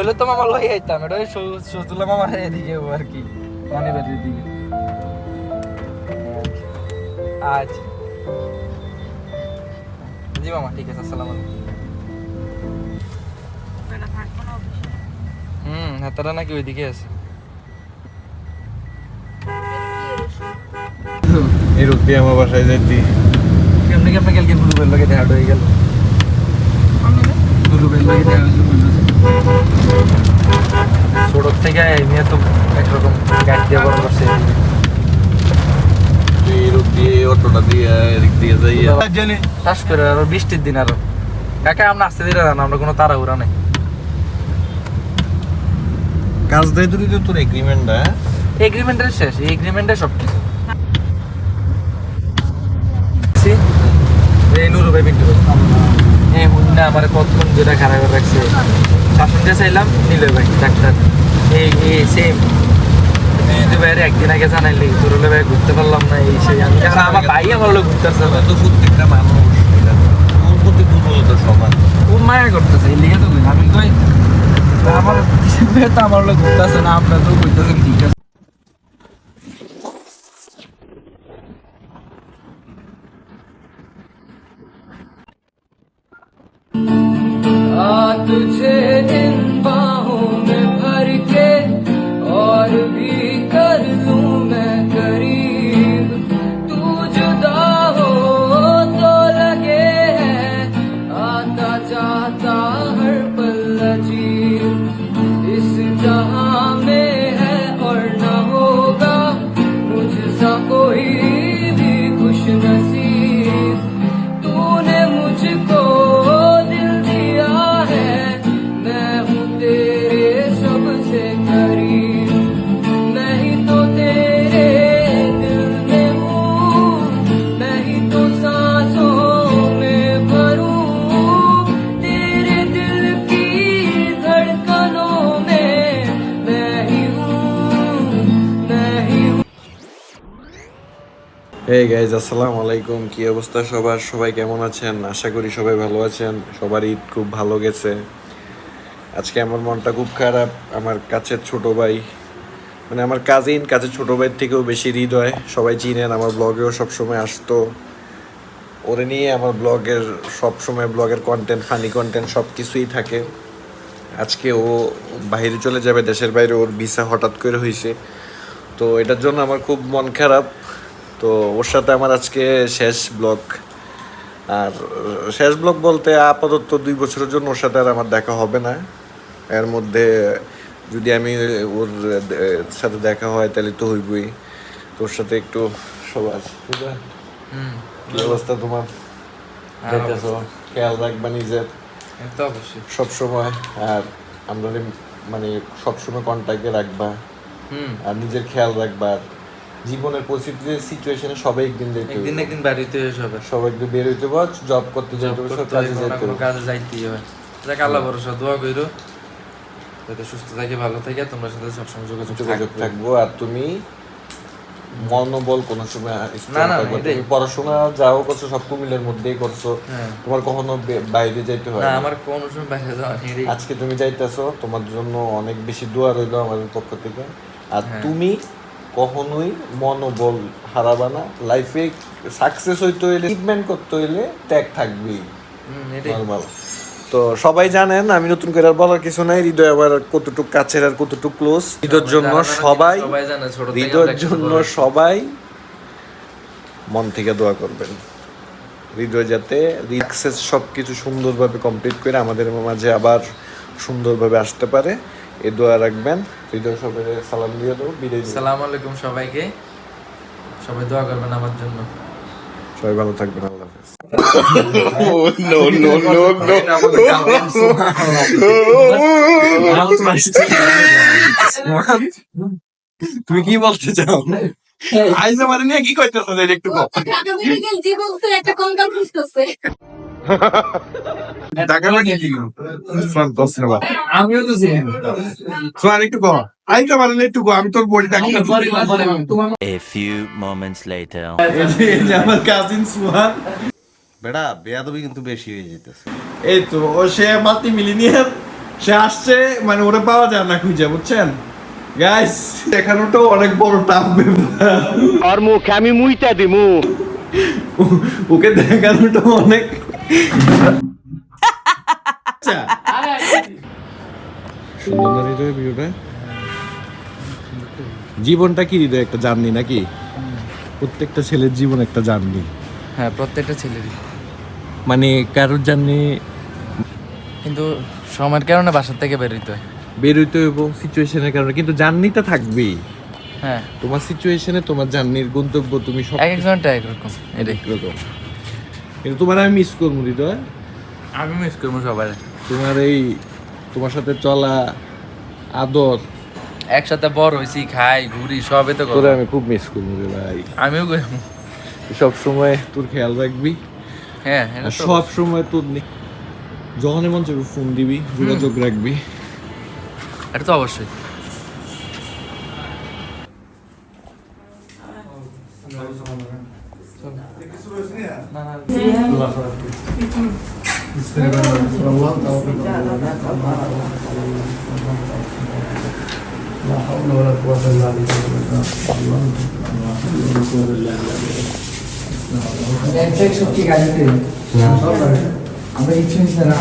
হইলে তো মামা লই আইতাম, এটা ওই সজুলা মামার এদিকে আর কি, অনিবার্যের দিকে। আচ্ছা জি মামা, ঠিক আছে, আসসালামু আলাইকুম। হাতারা নাকি ওইদিকে আছে। এই রূপ দিয়ে আমার বাসায় যাইতি কেমনি কেমনি কালকে গুরুবের লগে দেখা হয়ে গেল, গুরুবের লগে দেখা হয়েছে সড়ক থেকে এমনি তো একরকম গাড়ি দিয়ে বড় করছে। এই রূপ দিয়ে অটোটা দিয়ে এদিক দিয়ে যাইয়া জানি শ্বাস করে আরো বৃষ্টির দিন আরো কাকা আমরা আসতে দিলে না, আমরা কোনো তাড়াহুড়া নেই। কাজ দেয় তুই তো তোর এগ্রিমেন্টটা এগ্রিমেন্টের শেষ, এই এগ্রিমেন্টে সব কিছু। এই নুরু ভাই পিন্টু ভাই এই হুন্না আমার কতক্ষণ যেটা খারাপ করে রাখছে, শাসন দিয়ে চাইলাম নিলে ভাই ডাক্তার এই সেম। তুই ভাইয়ের একদিন আগে জানাইলি তোর হলে ভাই ঘুরতে পারলাম না, এই সেই আমি আমার ভাই আমার লোক ঘুরতে আসছে না। তো প্রত্যেকটা মানুষ তোর প্রতি দুর্বলতা সমান খুব মায়া করতেছে এই লিগে তো কই আমি কই আমার তো আমার লোক ঘুরতে আসে না, আপনার তো ঘুরতেছেন ঠিক আছে। तुझे इन बाहों में भर के और भी कर लूं मैं करीब, तू जुदा हो तो लगे है आता जाता हर पल अजीब, इस जहां में है और न होगा मुझसा कोई भी खुश नसीब, तूने मुझको এই গাইজ আসসালামু আলাইকুম, কি অবস্থা সবার? সবাই কেমন আছেন? আশা করি সবাই ভালো আছেন। সবার ঈদ খুব ভালো গেছে। আজকে আমার মনটা খুব খারাপ। আমার কাছের ছোট ভাই, মানে আমার কাছের ছোট ভাইয়ের থেকেও বেশি হৃদয়, সবাই চিনেন, আমার ব্লগেও সবসময় আসতো। ওরে নিয়ে আমার ব্লগের কন্টেন্ট, ফানি কন্টেন্ট সব কিছুই থাকে। আজকে ও বাইরে চলে যাবে, দেশের বাইরে, ওর ভিসা হঠাৎ করে হয়েছে, তো এটার জন্য আমার খুব মন খারাপ। তো ওর সাথে আমার আজকে শেষ ব্লগ। আর শেষ ব্লগ বলতে আপাতত 2 বছরের জন্য ওর সাথে আর আমার দেখা হবে না। এর মধ্যে যদি আমি ওর সাথে দেখা হয় তাহলে তো হইবই। তোর সাথে একটু সবার কি অবস্থা তোমার? দেখতেছো, খেয়াল রাখবা নিজের সবসময়, আর আমরা মানে সবসময় কন্ট্যাক্টে রাখবা, আর নিজের খেয়াল রাখবা। জীবনের পরিস্থিতিতে সিচুয়েশনে সবাই একদিন বাড়িতে হবে, সবাই একদিন বের হইতে হবে, জব করতে যাইতে হবে, সব কাজে যাইতে হবে, কাজে যাইতেই হবে। যাক আল্লাহ ভরসা, দোয়া কইরো যাতে সুস্থ থাকে, ভালো থাকে, তোমার সাথে সবসময় যোগাযোগ থাকবো। আর তুমি মনোবল কোনো সময় তুমি পড়াশোনা যাও করছো, সব কুমিল্লার মধ্যেই করছো, তোমার কখনো বাইরে যাইতে হয় না? আমার কোনো সময় বাইরে যাওয়া নেই। আজকে তুমি যাইতেছো, তোমার জন্য অনেক বেশি দোয়া রইলো আমাদের পক্ষ থেকে। আর তুমি কখনোই মনোবল হারাবা না। লাইফে সাকসেস হইতে হইলে, ট্রিটমেন্ট করতে হইলে ত্যাগ থাকবেই, নরমাল। তো সবাই জানেন, আমি নতুন করে আর বলার কিছু নাই। হৃদয় আবার কতটুকু কাছের আর কতটুকু ক্লোজ, হৃদয়ের জন্য সবাই মন থেকে দোয়া করবেন। হৃদয় যাতে সাকসেস সবকিছু সুন্দরভাবে কমপ্লিট করে আমাদের মাঝে আবার সুন্দরভাবে আসতে পারে, এই দোয়া রাখবেন। হৃদয় সবাই সালাম দিয়ে দাও, বিদায়। আসসালামু আলাইকুম সবাইকে, সবাই দোয়া করবেন আমার জন্য। সবাই ভালো থাকবেন, আল্লাহ হাফেজ। তুমি কি বলতে চাও? আইসা মানে নিয়ে কি কইতেছ একটু জীবন তো একটা কঙ্কাল খুঁজতেছে। আমিও তো একটু কম আইটা মানে একটু আমি তোর বডি দেখি। A few moments later. আমার কাজিন সুহান বেড়া বেয়াদবি কিন্তু বেশি হয়ে যেতেছে। এই তো ও সে মাল্টি মিলিনিয়ার, সে আসছে, মানে ওরা পাওয়া যায় না খুঁজে, বুঝছেন গাইস? দেখানোটা অনেক বড় টাফ ব্যাপার। আর মুখে আমি মুইতা দিমু। ওকে দেখানোটা অনেক সুন্দর না হৃদয় ভিউটা? জীবনটা কি হৃদয় একটা জার্নি নাকি? প্রত্যেকটা ছেলের জীবন একটা জার্নি। হ্যাঁ, প্রত্যেকটা ছেলেরই। মানে কারোর জার্নি কিন্তু সময়ের কারণে বাসার থেকে বেরোইতে হয়। বেরোইতে হইব সিচুয়েশনের কারণে, কিন্তু জার্নিটা থাকবেই। হ্যাঁ, তোমার সিচুয়েশনে তোমার জার্নির গন্তব্য তুমি সব এক একজনটা একরকম, এটাই। রকম। কিন্তু তোমার আমি মিস করবো হৃদয়, আমি মিস করবো সবাই। তোমার এই তোমার সাথে চলা আদর, একসাথে বড় হয়েছি, খাই ঘুরি, সবই তো তোরে করবো। আমি খুব মিস করবো রে ভাই। আমিও করবো। সব সময় তোর খেয়াল রাখবি, হ্যাঁ, এটা আর তো সব সময় তোর যখন মন চাইবে ফোন দিবি, যোগাযোগ রাখবি। এটা তো অবশ্যই। সত্যি গাড়িতে আমরা ইচ্ছে নিচ্ছে না।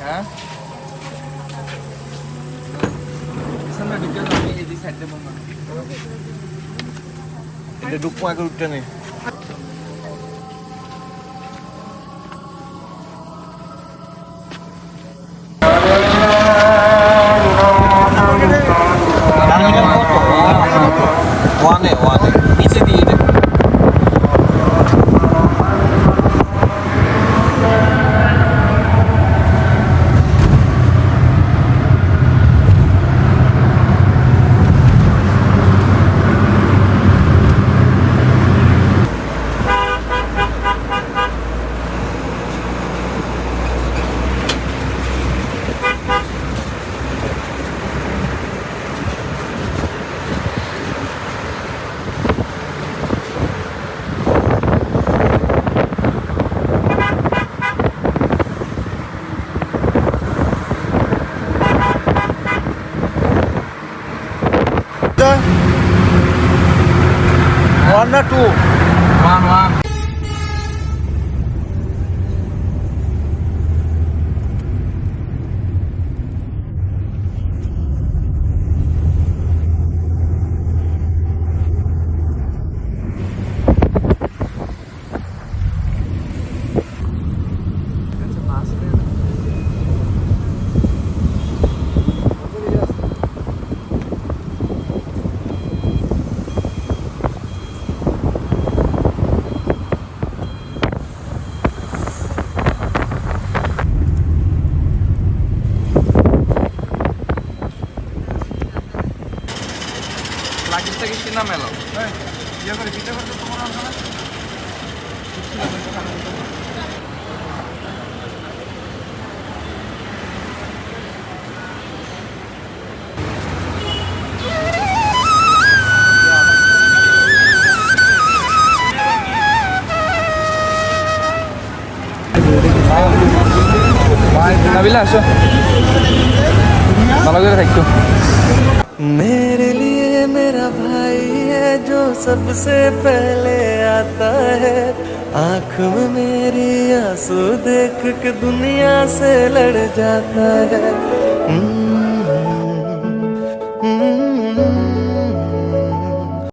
হ্যাঁ, সামনে ঢুকে যাও, আমি এই সাইডে বলবো। এটা ঢুকবো আগে উঠতে নেই। ওয়ানে নিচে দিয়ে দে। One or two? One. Lagi kita melo. Dia kalau kita bertemu orang sana. Nabila, আসো। ভালো করে থাকো। मेरे लिए मेरा भाई है जो सबसे पहले आता है, आँख में मेरी आंसू देख के दुनिया से लड़ जाता है।